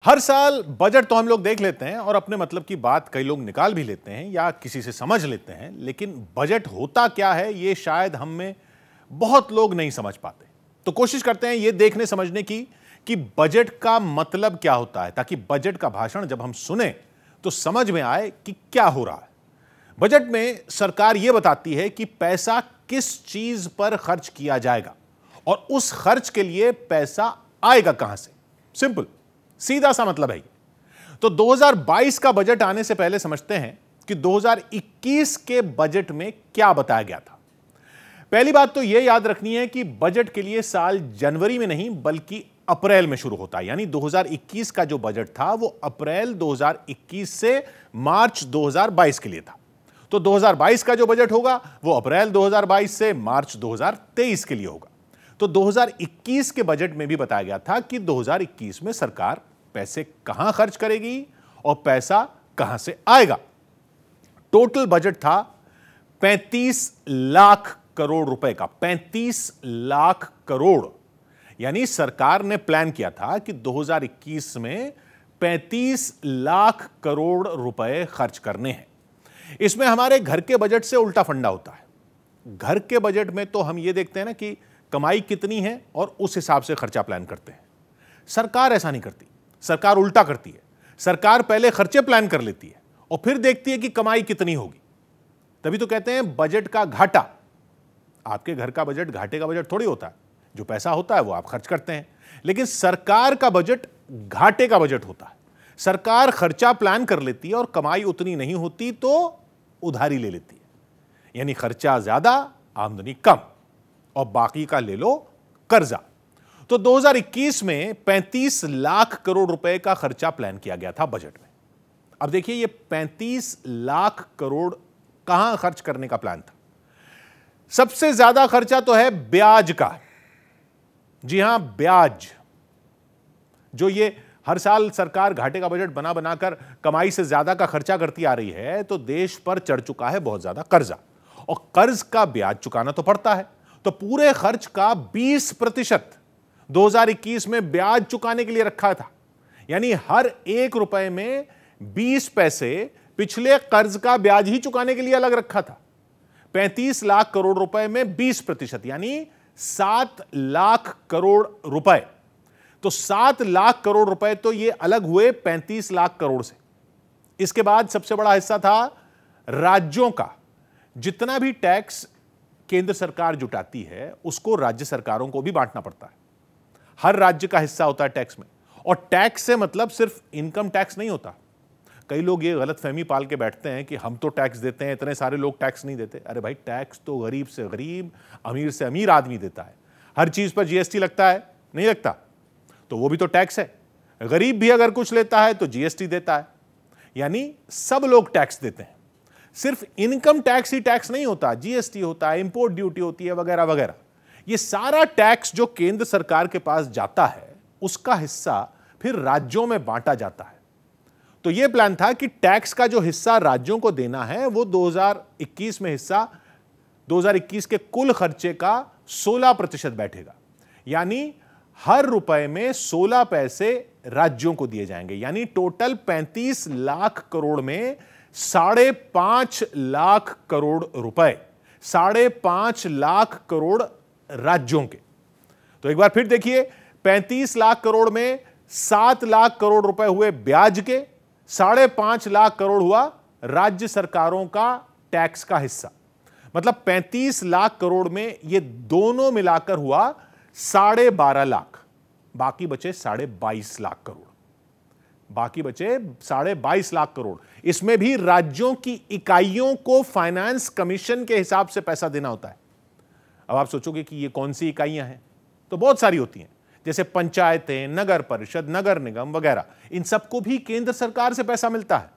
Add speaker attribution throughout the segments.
Speaker 1: हर साल बजट तो हम लोग देख लेते हैं और अपने मतलब की बात कई लोग निकाल भी लेते हैं या किसी से समझ लेते हैं, लेकिन बजट होता क्या है ये शायद हम में बहुत लोग नहीं समझ पाते। तो कोशिश करते हैं ये देखने समझने की कि बजट का मतलब क्या होता है, ताकि बजट का भाषण जब हम सुने तो समझ में आए कि क्या हो रहा है। बजट में सरकार यह बताती है कि पैसा किस चीज पर खर्च किया जाएगा और उस खर्च के लिए पैसा आएगा कहां से। सिंपल, सीधा सा मतलब है ये। तो 2022 का बजट आने से पहले समझते हैं कि 2021 के बजट में क्या बताया गया था। पहली बात तो यह याद रखनी है कि बजट के लिए साल जनवरी में नहीं बल्कि अप्रैल में शुरू होता है। यानी 2021 का जो बजट था वो अप्रैल 2021 से मार्च 2022 के लिए था। तो 2022 का जो बजट होगा वो अप्रैल 2022 से मार्च 2023 के लिए होगा। तो 2021 के बजट में भी बताया गया था कि 2021 में सरकार पैसे कहां खर्च करेगी और पैसा कहां से आएगा। टोटल बजट था 35 लाख करोड़ रुपए का। 35 लाख करोड़, यानी सरकार ने प्लान किया था कि 2021 में 35 लाख करोड़ रुपए खर्च करने हैं। इसमें हमारे घर के बजट से उल्टा फंडा होता है। घर के बजट में तो हम ये देखते हैं ना कि कमाई कितनी है और उस हिसाब से खर्चा प्लान करते हैं। सरकार ऐसा नहीं करती, सरकार उल्टा करती है। सरकार पहले खर्चे प्लान कर लेती है और फिर देखती है कि कमाई कितनी होगी। तभी तो कहते हैं बजट का घाटा। आपके घर का बजट घाटे का बजट थोड़ी होता है। जो पैसा होता है वो आप खर्च करते हैं, लेकिन सरकार का बजट घाटे का बजट होता है। सरकार खर्चा प्लान कर लेती है और कमाई उतनी नहीं होती तो उधारी ले लेती है, यानी खर्चा ज्यादा आमदनी कम और बाकी का ले लो कर्जा। तो 2021 में 35 लाख करोड़ रुपए का खर्चा प्लान किया गया था बजट में। अब देखिए ये 35 लाख करोड़ कहां खर्च करने का प्लान था। सबसे ज्यादा खर्चा तो है ब्याज का। जी हां, ब्याज। जो ये हर साल सरकार घाटे का बजट बना बनाकर कमाई से ज्यादा का खर्चा करती आ रही है, तो देश पर चढ़ चुका है बहुत ज्यादा कर्जा और कर्ज का ब्याज चुकाना तो पड़ता है। तो पूरे खर्च का 20% 2021 में ब्याज चुकाने के लिए रखा था। यानी हर 1 रुपए में 20 पैसे पिछले कर्ज का ब्याज ही चुकाने के लिए अलग रखा था। 35 लाख करोड़ रुपए में 20% यानी 7 लाख करोड़ रुपए। तो 7 लाख करोड़ रुपए तो ये अलग हुए 35 लाख करोड़ से। इसके बाद सबसे बड़ा हिस्सा था राज्यों का। जितना भी टैक्स केंद्र सरकार जुटाती है उसको राज्य सरकारों को भी बांटना पड़ता है। हर राज्य का हिस्सा होता है टैक्स में। और टैक्स से मतलब सिर्फ इनकम टैक्स नहीं होता। कई लोग ये गलतफहमी पाल के बैठते हैं कि हम तो टैक्स देते हैं, इतने सारे लोग टैक्स नहीं देते। अरे भाई, टैक्स तो गरीब से गरीब, अमीर से अमीर आदमी देता है। हर चीज पर जीएसटी लगता है, नहीं लगता? तो वो भी तो टैक्स है। गरीब भी अगर कुछ लेता है तो जीएसटी देता है। यानी सब लोग टैक्स देते हैं। सिर्फ इनकम टैक्स ही टैक्स नहीं होता, जीएसटी होता है, इंपोर्ट ड्यूटी होती है, वगैरह वगैरह। ये सारा टैक्स जो केंद्र सरकार के पास जाता है उसका हिस्सा फिर राज्यों में बांटा जाता है। तो यह प्लान था कि टैक्स का जो हिस्सा राज्यों को देना है वो 2021 में हिस्सा 2021 के कुल खर्चे का 16% बैठेगा। यानी हर रुपए में 16 पैसे राज्यों को दिए जाएंगे। यानी टोटल 35 लाख करोड़ में 5.5 लाख करोड़ रुपए, 5.5 लाख करोड़ राज्यों के। तो एक बार फिर देखिए, 35 लाख करोड़ में 7 लाख करोड़ रुपए हुए ब्याज के, 5.5 लाख करोड़ हुआ राज्य सरकारों का टैक्स का हिस्सा। मतलब 35 लाख करोड़ में ये दोनों मिलाकर हुआ 12.5 लाख। बाकी बचे 22.5 लाख करोड़। बाकी बचे 22.5 लाख करोड़। इसमें भी राज्यों की इकाइयों को फाइनेंस कमीशन के हिसाब से पैसा देना होता है। अब आप सोचोगे कि ये कौन सी इकाइयां हैं, तो बहुत सारी होती हैं, जैसे पंचायतें, नगर परिषद, नगर निगम वगैरह। इन सबको भी केंद्र सरकार से पैसा मिलता है।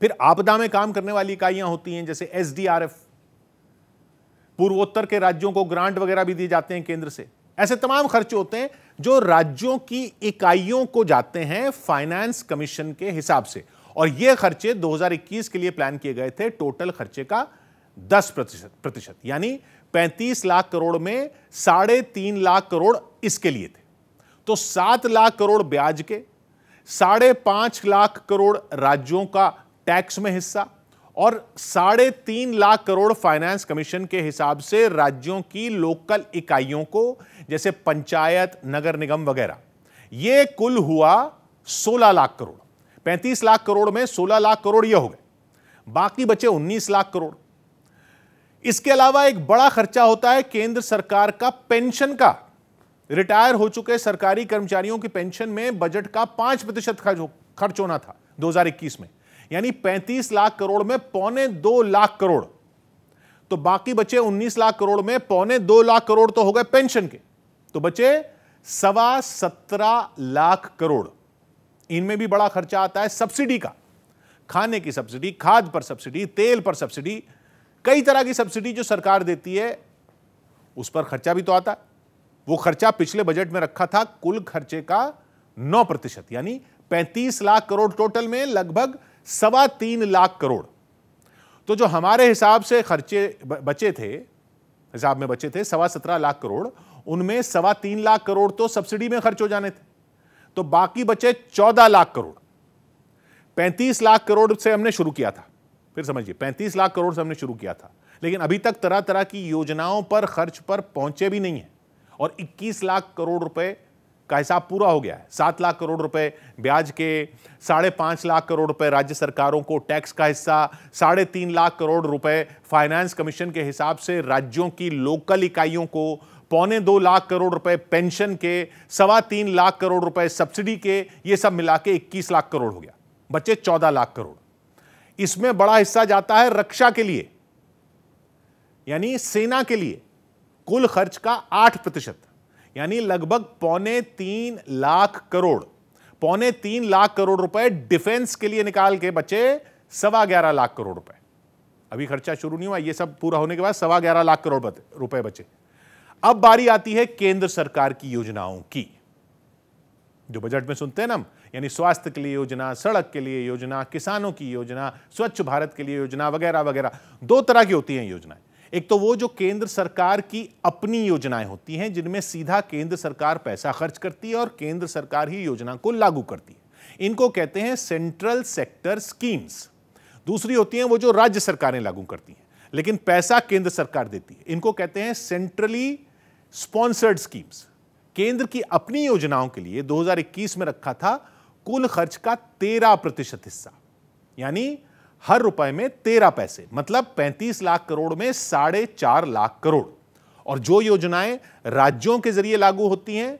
Speaker 1: फिर आपदा में काम करने वाली इकाइयां होती हैं, जैसे एसडीआरएफ। पूर्वोत्तर के राज्यों को ग्रांट वगैरह भी दिए जाते हैं केंद्र से। ऐसे तमाम खर्चे होते हैं जो राज्यों की इकाइयों को जाते हैं फाइनेंस कमीशन के हिसाब से। और ये खर्चे 2021 के लिए प्लान किए गए थे टोटल खर्चे का 10%, यानी 35 लाख करोड़ में 3.5 लाख करोड़ इसके लिए थे। तो 7 लाख करोड़ ब्याज के, 5.5 लाख करोड़ राज्यों का टैक्स में हिस्सा और 3.5 लाख करोड़ फाइनेंस कमीशन के हिसाब से राज्यों की लोकल इकाइयों को, जैसे पंचायत, नगर निगम वगैरह। यह कुल हुआ 16 लाख करोड़। 35 लाख करोड़ में 16 लाख करोड़ यह हो गए, बाकी बचे 19 लाख करोड़। इसके अलावा एक बड़ा खर्चा होता है केंद्र सरकार का पेंशन का। रिटायर हो चुके सरकारी कर्मचारियों की पेंशन में बजट का 5% खर्च होना था 2021 में, यानी 35 लाख करोड़ में 2.25 लाख करोड़। तो बाकी बचे 19 लाख करोड़ में 2.25 लाख करोड़ तो हो गए पेंशन के, तो बचे 17.25 लाख करोड़। इनमें भी बड़ा खर्चा आता है सब्सिडी का, खाने की सब्सिडी, खाद पर सब्सिडी, तेल पर सब्सिडी, कई तरह की सब्सिडी जो सरकार देती है, उस पर खर्चा भी तो आता है। वो खर्चा पिछले बजट में रखा था कुल खर्चे का 9%, यानी 35 लाख करोड़ टोटल में लगभग 3.25 लाख करोड़। तो जो हमारे हिसाब से खर्चे बचे थे, हिसाब में बचे थे 17.25 लाख करोड़, उनमें 3.25 लाख करोड़ तो सब्सिडी में खर्च हो जाने थे, तो बाकी बचे 14 लाख करोड़। 35 लाख करोड़ से हमने शुरू किया था, फिर समझिए 35 लाख करोड़ से हमने शुरू किया था, लेकिन अभी तक तरह तरह की योजनाओं पर खर्च पर पहुंचे भी नहीं है और 21 लाख करोड़ रुपए का हिसाब पूरा हो गया है। 7 लाख करोड़ रुपए ब्याज के, 5.5 लाख करोड़ रुपए राज्य सरकारों को टैक्स का हिस्सा, 3.5 लाख करोड़ रुपए फाइनेंस कमीशन के हिसाब से राज्यों की लोकल इकाइयों को, 2.25 लाख करोड़ रुपए पेंशन के, 3.25 लाख करोड़ रुपए सब्सिडी के, ये सब मिला के 21 लाख करोड़ हो गया, बचे 14 लाख करोड़। इसमें बड़ा हिस्सा जाता है रक्षा के लिए, यानी सेना के लिए, कुल खर्च का 8%, यानी लगभग 3.25 लाख करोड़। 3.25 लाख करोड़ रुपए डिफेंस के लिए निकाल के बचे 11.25 लाख करोड़ रुपए। अभी खर्चा शुरू नहीं हुआ, ये सब पूरा होने के बाद 11.25 लाख करोड़ रुपए बचे। अब बारी आती है केंद्र सरकार की योजनाओं की, जो बजट में सुनते हैं ना हम, यानी स्वास्थ्य के लिए योजना, सड़क के लिए योजना, किसानों की योजना, स्वच्छ भारत के लिए योजना वगैरह वगैरह। 2 तरह की होती हैं योजनाएं। एक तो वो जो केंद्र सरकार की अपनी योजनाएं होती हैं, जिनमें सीधा केंद्र सरकार पैसा खर्च करती है और केंद्र सरकार ही योजना को लागू करती है, इनको कहते हैं सेंट्रल सेक्टर स्कीम्स। दूसरी होती हैं वो जो राज्य सरकारें लागू करती हैं लेकिन पैसा केंद्र सरकार देती है, इनको कहते हैं सेंट्रली स्पॉन्सर्ड स्कीम्स। केंद्र की अपनी योजनाओं के लिए 2021 में रखा था कुल खर्च का 13% हिस्सा, यानी हर रुपए में 13 पैसे, मतलब 35 लाख करोड़ में 4.5 लाख करोड़। और जो योजनाएं राज्यों के जरिए लागू होती हैं,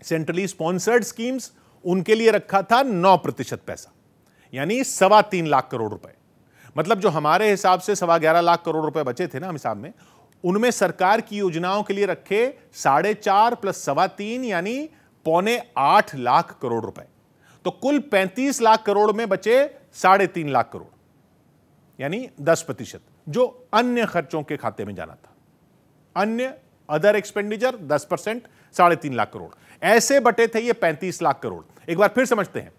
Speaker 1: सेंट्रली स्पॉन्सर्ड स्कीम्स, उनके लिए रखा था 9% पैसा, यानी 3.25 लाख करोड़ रुपए। मतलब जो हमारे हिसाब से 11.25 लाख करोड़ रुपए बचे थे ना हम हिसाब में, उनमें सरकार की योजनाओं के लिए रखे 4.5 प्लस 3.25 यानी 7.25 लाख करोड़ रुपए। तो कुल 35 लाख करोड़ में बचे 3.5 लाख करोड़, यानी 10%, जो अन्य खर्चों के खाते में जाना था। अन्य अदर एक्सपेंडिचर 10%, 3.5 लाख करोड़। ऐसे बटे थे ये 35 लाख करोड़। एक बार फिर समझते हैं,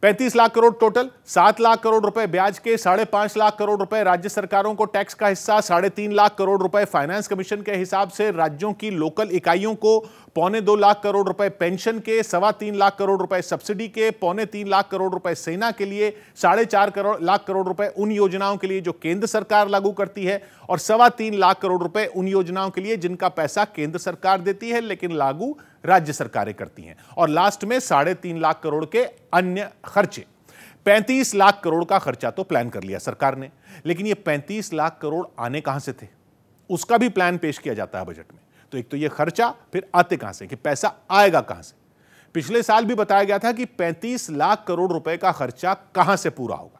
Speaker 1: 35 लाख करोड़ टोटल, 7 लाख करोड़ रुपए ब्याज के, 5.5 लाख करोड़ रुपए राज्य सरकारों को टैक्स का हिस्सा, 3.5 लाख करोड़ रुपए फाइनेंस कमीशन के हिसाब से राज्यों की लोकल इकाइयों को, 2.25 लाख करोड़ रुपए पेंशन के, 3.25 लाख करोड़ रुपए सब्सिडी के, 3.25 लाख करोड़ रुपए सेना के लिए, 4.5 लाख करोड़ रुपए उन योजनाओं के लिए जो केंद्र सरकार लागू करती है, और 3.25 लाख करोड़ रुपए उन योजनाओं के लिए जिनका पैसा केंद्र सरकार देती है लेकिन लागू राज्य सरकारें करती हैं। और लास्ट में 3.5 लाख करोड़ के अन्य खर्चे। 35 लाख करोड़ का खर्चा तो प्लान कर लिया सरकार ने, लेकिन ये 35 लाख करोड़ आने कहां से थे, उसका भी प्लान पेश किया जाता है बजट में। तो एक तो ये खर्चा, फिर आते कहां से, कि पैसा आएगा कहां से। पिछले साल भी बताया गया था कि 35 लाख करोड़ रुपए का खर्चा कहां से पूरा होगा।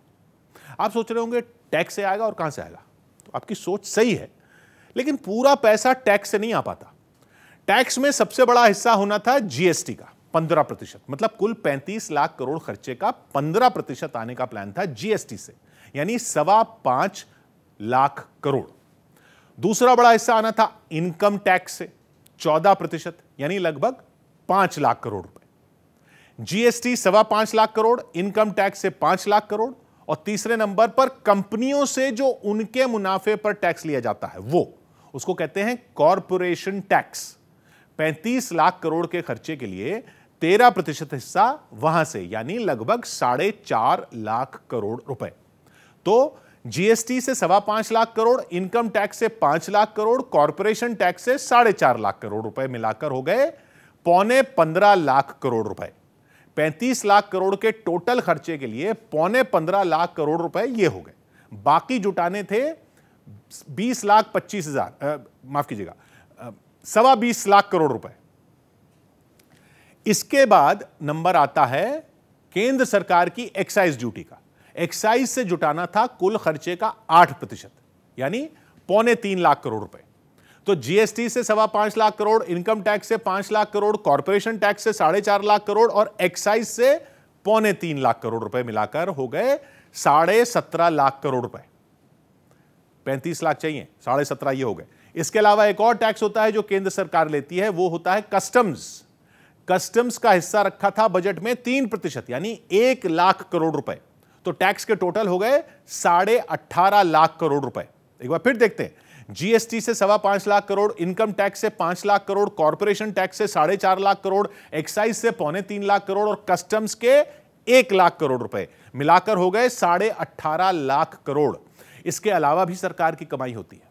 Speaker 1: आप सोच रहे होंगे टैक्स से आएगा और कहां से आएगा, तो आपकी सोच सही है, लेकिन पूरा पैसा टैक्स से नहीं आ पाता। टैक्स में सबसे बड़ा हिस्सा होना था जीएसटी का 15%, मतलब कुल 35 लाख करोड़ खर्चे का 15% आने का प्लान था जीएसटी से, यानी 5.25 लाख करोड़। दूसरा बड़ा हिस्सा आना था इनकम टैक्स से 14%, यानी लगभग 5 लाख करोड़ रुपए। GST 5.25 lakh crore, income tax से 5 लाख करोड़, और तीसरे नंबर पर कंपनियों से जो उनके मुनाफे पर टैक्स लिया जाता है वो, उसको कहते हैं कॉरपोरेशन टैक्स। 35 लाख करोड़ के खर्चे के लिए 13% हिस्सा वहां से, यानी लगभग 4.5 लाख करोड़ रुपए। तो जीएसटी से 5.25 लाख करोड़, इनकम टैक्स से 5 लाख करोड़, कॉर्पोरेशन टैक्स से 4.5 लाख करोड़ रुपए मिलाकर हो गए 15.25 लाख करोड़ रुपए। 35 लाख करोड़ के टोटल खर्चे के लिए 15.25 लाख करोड़ रुपए ये हो गए। बाकी जुटाने थे 20,25,000, माफ कीजिएगा, 20.25 लाख करोड़ रुपए। इसके बाद नंबर आता है केंद्र सरकार की एक्साइज ड्यूटी का। एक्साइज से जुटाना था कुल खर्चे का 8%, यानी 3.25 लाख करोड़ रुपए। तो जीएसटी से 5.25 लाख करोड़, इनकम टैक्स से 5 लाख करोड़, कॉर्पोरेशन टैक्स से 4.5 लाख करोड़ और एक्साइज से 3.25 लाख करोड़ रुपए मिलाकर हो गए 17.5 लाख करोड़ रुपए। 35 लाख चाहिए, 17.5 ये हो गए। इसके अलावा एक और टैक्स होता है जो केंद्र सरकार लेती है, वो होता है कस्टम्स। कस्टम्स का हिस्सा रखा था बजट में 3%, यानी 1 लाख करोड़ रुपए। तो टैक्स के टोटल हो गए 18.5 लाख करोड़ रुपए। एक बार फिर देखते हैं, जीएसटी से 5.25 लाख करोड़, इनकम टैक्स से 5 लाख करोड़, कॉर्पोरेशन टैक्स से 4.5 लाख करोड़, एक्साइज से 2.25 लाख करोड़ और कस्टम्स के 1 लाख करोड़ रुपए मिलाकर हो गए 18.5 लाख करोड़। इसके अलावा भी सरकार की कमाई होती है।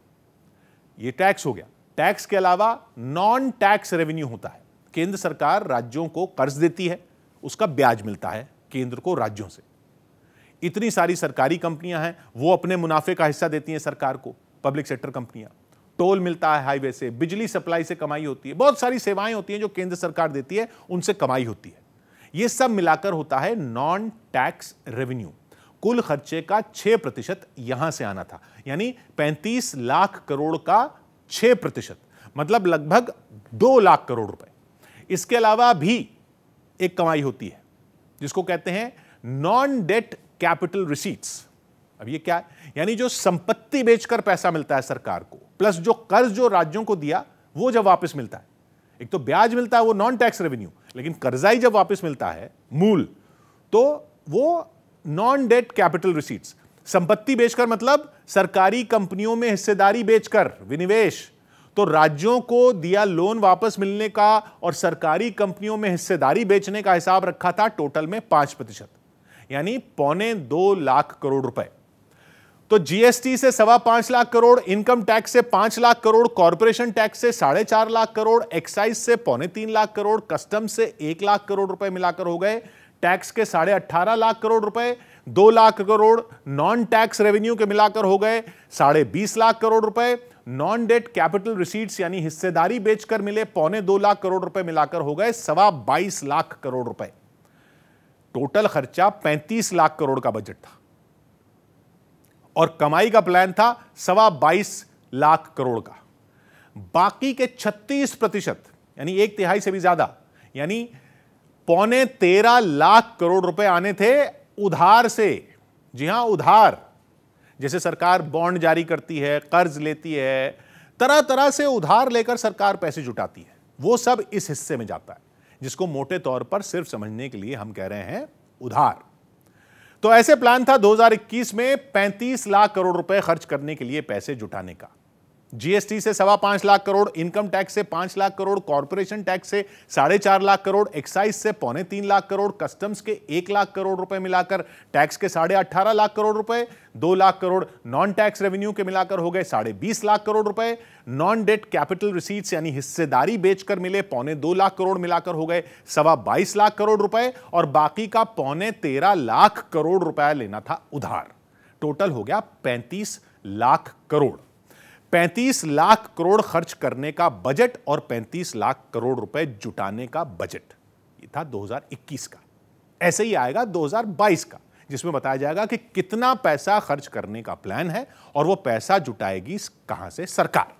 Speaker 1: यह टैक्स हो गया। टैक्स के अलावा नॉन टैक्स रेवेन्यू होता है। केंद्र सरकार राज्यों को कर्ज देती है, उसका ब्याज मिलता है केंद्र को राज्यों से। इतनी सारी सरकारी कंपनियां हैं, वो अपने मुनाफे का हिस्सा देती हैं सरकार को, पब्लिक सेक्टर कंपनियां। टोल मिलता है हाईवे से, बिजली सप्लाई से कमाई होती है, बहुत सारी सेवाएं होती हैं जो केंद्र सरकार देती है, उनसे कमाई होती है। यह सब मिलाकर होता है नॉन टैक्स रेवेन्यू। कुल खर्चे का 6% यहां से आना था, यानी 35 लाख करोड़ का 6%, मतलब लगभग 2 लाख करोड़ रुपए। इसके अलावा भी एक कमाई होती है जिसको कहते हैं नॉन डेट कैपिटल रिसीट्स। अब ये क्या है? यानी जो संपत्ति बेचकर पैसा मिलता है सरकार को, प्लस जो कर्ज जो राज्यों को दिया वो जब वापस मिलता है। एक तो ब्याज मिलता है, वो नॉन टैक्स रेवेन्यू, लेकिन कर्जाई जब वापस मिलता है मूल, तो वो नॉन डेट कैपिटल रिसीट्स। संपत्ति बेचकर मतलब सरकारी कंपनियों में हिस्सेदारी बेचकर, विनिवेश। तो राज्यों को दिया लोन वापस मिलने का और सरकारी कंपनियों में हिस्सेदारी बेचने का हिसाब रखा था टोटल में 5%, यानी 2.25 लाख करोड़ रुपए। तो जीएसटी से 5.25 लाख करोड़, इनकम टैक्स से 5 लाख करोड़, कॉर्पोरेशन टैक्स से 4.5 लाख करोड़, एक्साइज से 3.25 लाख करोड़, कस्टम से 1 लाख करोड़ रुपए मिलाकर हो गए टैक्स के 18.5 लाख करोड़ रुपए। 2 lakh crore non tax revenue के मिलाकर हो गए 20.5 लाख करोड़ रुपए। नॉन डेट कैपिटल रिसीट्स यानी हिस्सेदारी बेचकर मिले 2.25 लाख करोड़ रुपए मिलाकर हो गए 22 लाख करोड़ रुपए। टोटल खर्चा 35 लाख करोड़ का बजट था और कमाई का प्लान था 22 लाख करोड़ का। बाकी के 36% यानी 1/3 से भी ज्यादा, यानी 13.25 लाख करोड़ रुपए आने थे उधार से। जी हां, उधार। जैसे सरकार बॉन्ड जारी करती है, कर्ज लेती है, तरह तरह से उधार लेकर सरकार पैसे जुटाती है, वो सब इस हिस्से में जाता है, जिसको मोटे तौर पर सिर्फ समझने के लिए हम कह रहे हैं उधार। तो ऐसे प्लान था 2021 में 35 लाख करोड़ रुपए खर्च करने के लिए पैसे जुटाने का। जीएसटी से 5.25 लाख करोड़, इनकम टैक्स से 5 लाख करोड़, कॉर्पोरेशन टैक्स से 4.5 लाख करोड़, एक्साइज से 3.25 लाख करोड़, कस्टम्स के 1 लाख करोड़ रुपए मिलाकर टैक्स के 18.5 लाख करोड़ रुपए, 2 lakh crore non tax revenue के मिलाकर हो गए 20.5 लाख करोड़ रुपए। नॉन डेट कैपिटल रिसीट्स यानी हिस्सेदारी बेचकर मिले 2.25 लाख करोड़ मिलाकर हो गए 22 लाख करोड़ रुपए और बाकी का 13.25 लाख करोड़ रुपया लेना था उधार। टोटल हो गया 35 लाख करोड़। 35 लाख करोड़ खर्च करने का बजट और 35 लाख करोड़ रुपए जुटाने का बजट, ये था 2021 का। ऐसे ही आएगा 2022 का, जिसमें बताया जाएगा कि कितना पैसा खर्च करने का प्लान है और वो पैसा जुटाएगी कहां से सरकार।